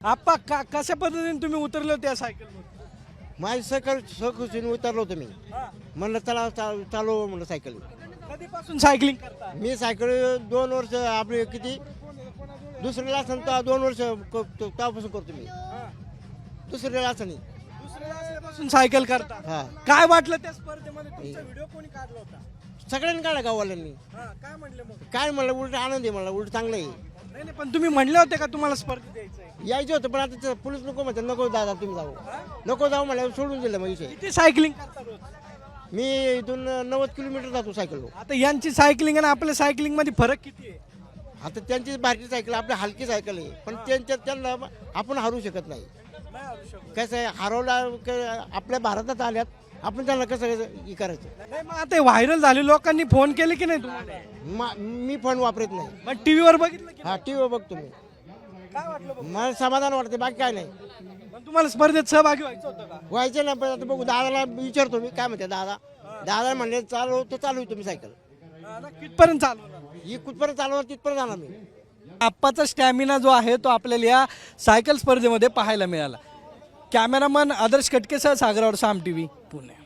आप्पा कशा पद्धतीने तुम्ही उतरले होते या सायकलवर? माझी सायकल सहकुशीने उतरलो होतो मी. म्हणलं चला चालू म्हणलं सायकल. कधीपासून सायकलिंग करता? मी सायकल 2 वर्ष आपले किती दुसऱ्याला असं तर 2 वर्ष तेव्हापासून करतो मी. दुसऱ्याला असं नाही. दुसऱ्या असल्यापासून सायकल करता. हा काय वाटलं त्या स्पर्धेमध्ये? तुमचा व्हिडिओ कोणी काढला होता? सगळ्यांनी काढा गाववाल्यांनी. काय म्हणले मग? काय म्हणलं उलट आनंद आहे मला, उलट चांगलं आहे. नाही नाही, पण तुम्ही म्हणले होते का तुम्हाला स्पर्धेत द्यायचंय? यायचं होतं पण आता पोलीस नको म्हणतात, नको दादा तुम्ही जाऊ, नको जाऊ मला सोडून दिलं मग विषय. किती सायकलिंग करता रोज? मी इथून 90 किलोमीटर जातो सायकल. आता यांची सायकलिंग आणि आपल्या सायकलिंग मध्ये फरक किती आहे? आता त्यांची बारकी सायकल आपली हलकी सायकल आहे, पण त्यांना आपण हरू शकत नाही. कसं आहे हरवला आपल्या भारतात आल्यात आपण त्यांना कसं हे करायचं. नाही, मग आता व्हायरल झाले, लोकांनी फोन केले की नाही तुम्हाला? मी फोन वापरत नाही. मग टीव्हीवर बघितलं की हा टीव्ही बघतो मी. काय वाटलं बघ? मला समाधान वाटते, बाकी काय नाही. पण तुम्हाला स्पर्धेत सहभागी व्हायचं होतं का? व्हायचं ना, पण आता बघू दादाला विचारतो मी काय म्हणते. दादा म्हणले चालू तर चालू तुम्ही सायकल. कितपर्यंत चालवणार? ही कुठपर्यंत चालवणार तिथपर्यंत जाणार मी. आप्पाचा स्टॅमिना जो आहे तो आपल्याला या सायकल स्पर्धेमध्ये पाहायला मिळाला. कॅमेरामन आदर्श कटकेसह सागरावर साम टीव्ही पुणे.